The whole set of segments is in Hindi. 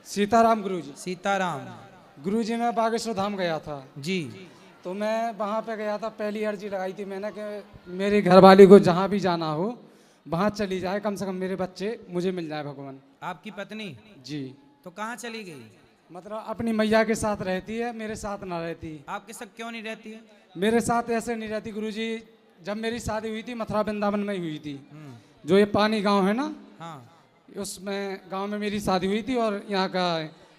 सीताराम गुरुजी। सीताराम गुरुजी मैं बागेश्वर धाम गया था जी। तो मैं वहाँ पे गया था, पहली अर्जी लगाई थी मैंने कि मेरी घरवाली को जहाँ भी जाना हो वहाँ चली जाए, कम से कम मेरे बच्चे मुझे मिल जाए भगवान। आपकी पत्नी जी। तो कहाँ चली गई? मतलब अपनी मैया के साथ रहती है, मेरे साथ ना रहती। आपके साथ क्यों नहीं रहती है? मेरे साथ ऐसे नहीं रहती गुरुजी। जब मेरी शादी हुई थी मथुरा वृंदावन में हुई थी, जो ये पानी गांव है ना, हाँ। उसमें गांव में मेरी शादी हुई थी। और यहाँ का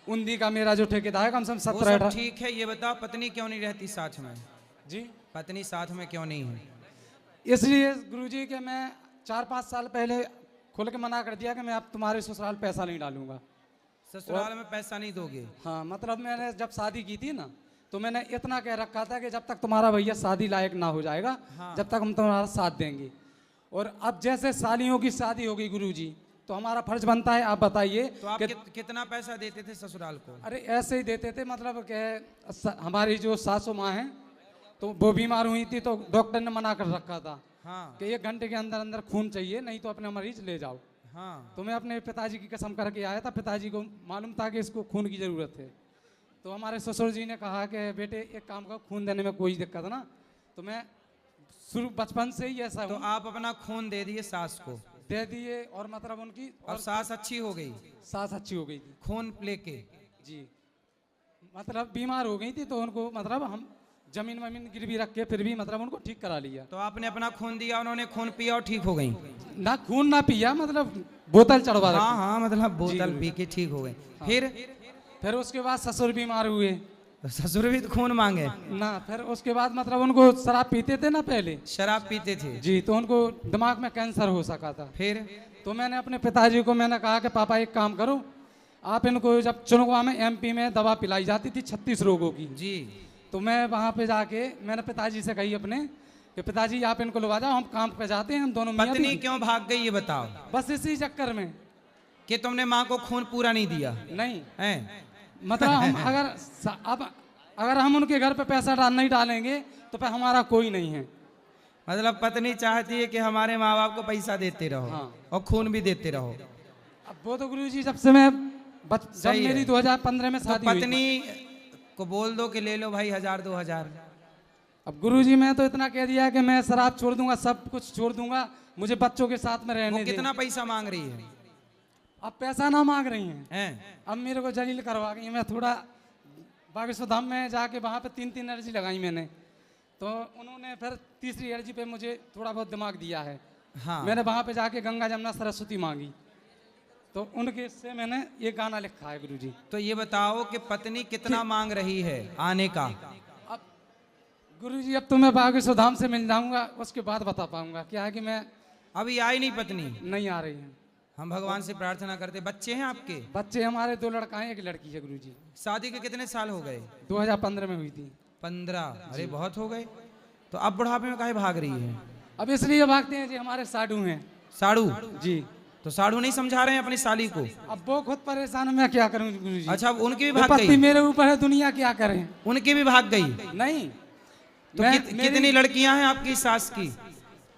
उन्दी का मेरा जो ठेकेदार है, कम से कम वो 17 सब ठीक है, ये बताओ पत्नी क्यों नहीं रहती साथ में? जी। पत्नी साथ में क्यों नहीं है? इसलिए गुरुजी के मैं 4-5 साल पहले खुल के मना कर दिया कि मैं अब तुम्हारे ससुराल पैसा नहीं डालूंगा। ससुराल में पैसा नहीं दोगे? हाँ, मतलब मैंने जब शादी की थी ना, तो मैंने इतना कह रखा था कि जब तक तुम्हारा भैया शादी लायक ना हो जाएगा, हाँ। जब तक हम तुम्हारा साथ देंगे। और अब जैसे सालियों की शादी हो गई गुरुजी, तो हमारा फर्ज बनता है, आप बताइए। तो आप कितना पैसा देते थे ससुराल को? अरे ऐसे ही देते थे, मतलब कि हमारी जो सासू माँ हैं तो वो बीमार हुई थी, तो डॉक्टर ने मना कर रखा था हाँ। कि 1 घंटे के अंदर अंदर खून चाहिए, नहीं तो अपने मरीज ले जाओ। हाँ। तो मैं अपने पिताजी की कसम करके आया था, पिताजी को मालूम था कि इसको खून की ज़रूरत है। तो हमारे ससुर जी ने कहा कि बेटे एक काम करो, खून देने में कोई दिक्कत ना। तो मैं शुरू बचपन से ही ऐसा तो हूँ। आप अपना खून दे दिए सास को? दे दिए, और मतलब उनकी और सास अच्छी हो गई? सास अच्छी हो गई थी खून लेके? जी। मतलब बीमार हो गई थी, तो उनको मतलब हम जमीन वमीन गिरवी रख के फिर भी मतलब उनको ठीक करा लिया। तो आपने अपना खून दिया, उन्होंने खून पिया और ठीक हो गई? ना खून ना पिया, मतलब बोतल चढ़वा हाँ रखी। हाँ, मतलब बोतल जी। पी के ठीक हो गई। हाँ। फिर उसके बाद ससुर बीमार हुए तो ससुर भी तो खून मांगे ना। फिर उसके बाद मतलब उनको शराब पीते थे ना पहले। शराब पीते थे जी। तो उनको दिमाग में कैंसर हो सका था। फिर तो मैंने अपने पिताजी को मैंने कहा कि पापा एक काम करो, आप इनको, जब चुनवा में एमपी में दवा पिलाई जाती थी 36 रोगों की जी, तो मैं वहाँ पे जाके मैंने पिताजी से कही अपने कि पिताजी आप इनको लगा जाओ, हम काम पे जाते हैं, हम दोनों मियां पत्नी बीवी। क्यों भाग गई ये बताओ? बस इसी चक्कर में कि तुमने माँ को खून पूरा नहीं दिया नहीं। है? मतलब हम अगर हम उनके घर पे पैसा नहीं डालेंगे तो फिर हमारा कोई नहीं है। मतलब पत्नी चाहती है कि हमारे माँ बाप को पैसा देते रहो। हाँ। और खून भी देते रहो। अब वो तो गुरुजी जब से मैं जब सही है। मेरी 2015 में तो शादी हुई। पत्नी को बोल दो कि ले लो भाई 1000-2000। अब गुरुजी मैं तो इतना कह दिया कि मैं शराब छोड़ दूंगा, सब कुछ छोड़ दूंगा, मुझे बच्चों के साथ में वो रहने दे। कितना पैसा मांग रही है? अब पैसा ना मांग रही हैं, हैं? अब मेरे को जलील करवा गई। मैं थोड़ा बागेश्वर धाम में जाके वहाँ पे 3 अर्जी लगाई मैंने, तो उन्होंने फिर तीसरी अर्जी पे मुझे थोड़ा बहुत दिमाग दिया है। हाँ। मैंने वहाँ पे जाके गंगा जमुना सरस्वती मांगी, तो उनके से मैंने ये गाना लिखा है गुरुजी। तो ये बताओ कि पत्नी कितना मांग रही है आने का? अब गुरुजी अब तो मैं बागेश्वर धाम से मिल जाऊंगा, उसके बाद बता पाऊंगा। क्या है कि मैं अभी आई नहीं पत्नी? नहीं आ रही हैं। हम भगवान से प्रार्थना करते। बच्चे हैं आपके? बच्चे हमारे 2 लड़का हैं, 1 लड़की है गुरुजी। शादी के कितने साल हो गए? 2015 में हुई थी। 15? अरे बहुत हो गए। तो अब बुढ़ापे में काहे भाग रही है? अब इसलिए भागते हैं जी, हमारे साडू हैं। साड़ू? जी। तो साड़ू नहीं समझा रहे हैं अपनी साली को? अब वो खुद परेशान है, मैं क्या करूं गुरुजी। अच्छा, अब उनकी भी भाग विपत्ति गई? मेरे ऊपर है, दुनिया क्या करे। उनकी भी भाग गई? नहीं। तो कितनी लड़कियां हैं आपकी सास की?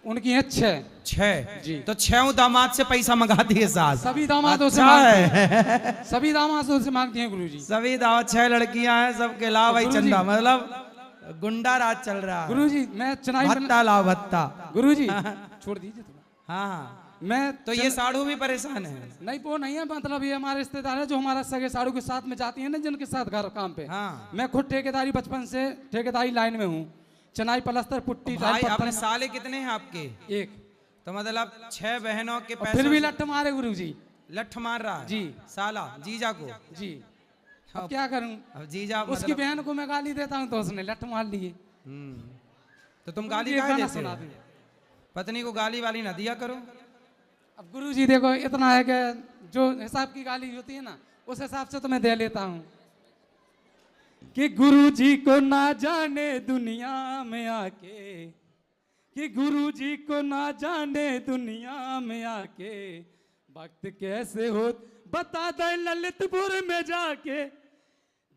उनकी हैं 6। 6? जी। तो 6 दामाद से पैसा मंगाती है सास? सभी दामादों से अच्छा मांगती है। हैं। सभी दामादों से मांगती हैं गुरुजी। सभी दामाद 6 लड़कियां हैं, सबके लाभ भाई गुरुजी। चंदा, मतलब गुंडा राज चल रहा है। गुरुजी मैं चुनाई भत्ता लाभ भत्ता। गुरुजी छोड़ दीजिए थोड़ा। हाँ। मैं तो ये साड़ू भी परेशान है? नहीं, वो नहीं है, मतलब ये हमारे रिश्तेदार है जो हमारा सगे साड़ू के साथ में जाती है ना, जिनके साथ घर काम पे। हाँ। मैं खुद ठेकेदारी, बचपन से ठेकेदारी लाइन में हूँ। चनाई पलस्तर पुट्टी भाई टाइल अपने साले कितने हैं आपके? 1। तो मतलब 6 बहनों के फिर पैसे भी लट्ठ मारे गुरुजी। लठ मार रहा है? जी। साला जीजा को? जी। अब क्या करूं, अब जीजा उसकी मतलब बहन को मैं गाली देता हूं तो उसने लठ मार लिए। तो तुम गाली ये काहे गाना देते सुना हो? दूं। पत्नी को गाली वाली ना दिया करो। अब गुरुजी देखो इतना है कि जो हिसाब की गाली होती है ना, उस हिसाब से तो मैं दे लेता हूं कि गुरुजी को ना जाने दुनिया में आके, कि गुरुजी को ना जाने दुनिया में आके, वक्त कैसे हो बता दे ललितपुर में जाके,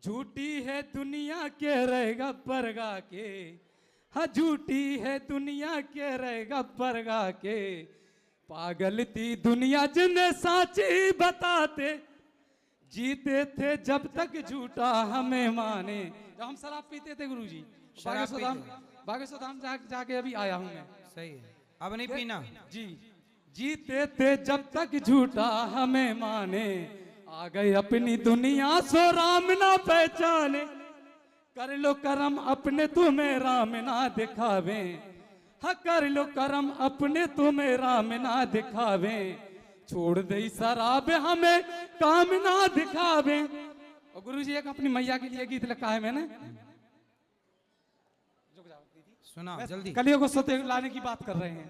झूठी है दुनिया के रहेगा परगा के, हाँ झूठी है दुनिया के रहेगा परगा के, पागल थी दुनिया जिन्हें साची बताते, जीते थे जब तक झूठा हमें माने। जब हम शराब पीते थे गुरुजी, शराब बागेश्वर धाम जाके अभी आया हूं मैं। सही है, अब नहीं पीना जी। जीते थे जब तक झूठा हमें माने, आ गए अपनी दुनिया सो राम ना पहचाने। कर लो करम अपने तुम्हें राम ना दिखावे, हाँ कर लो करम अपने तुम्हें राम ना दिखावे। छोड़ दे शराब हमें काम ना दिखावे। और गुरुजी एक अपनी मैया के लिए गीत लिखा है मैंने, सुना जल्दी। कलियुग को सतयुग लाने की बात कर रहे हैं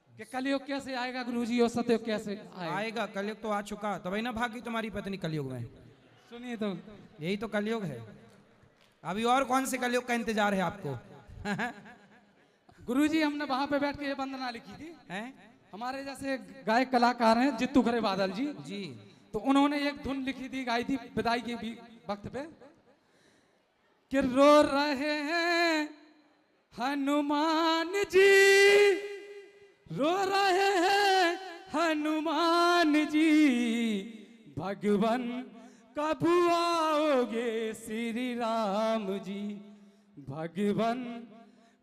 कि कलियुग कैसे आएगा गुरुजी और सतयुग कैसे आएगा। कलयुग तो आ चुका, तभी ना भागी तुम्हारी पत्नी कलयुग में। सुनिए तो, यही तो कलयुग है। अभी और कौन से कलयुग का इंतजार है आपको? गुरुजी हमने वहां पे बैठ के ये वंदना लिखी थी। हैं? हमारे जैसे गायक कलाकार हैं जित्तू खरे बादल जी, जी। तो उन्होंने एक धुन लिखी थी, गाई थी विदाई के वक्त पे कि रो रहे हैं हनुमान जी, रो रहे हैं हनुमान जी, भगवान कब आओगे श्री राम जी, भगवान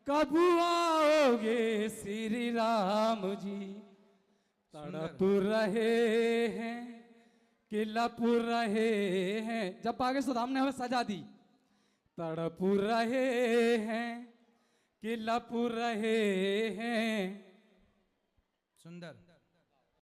कब आओगे श्री राम जी। तड़प रहे हैं कि लप रहे हैं, जब बागेश्वर धाम ने हमें सजा दी। तड़प रहे हैं कि लप रहे हैं। सुंदर।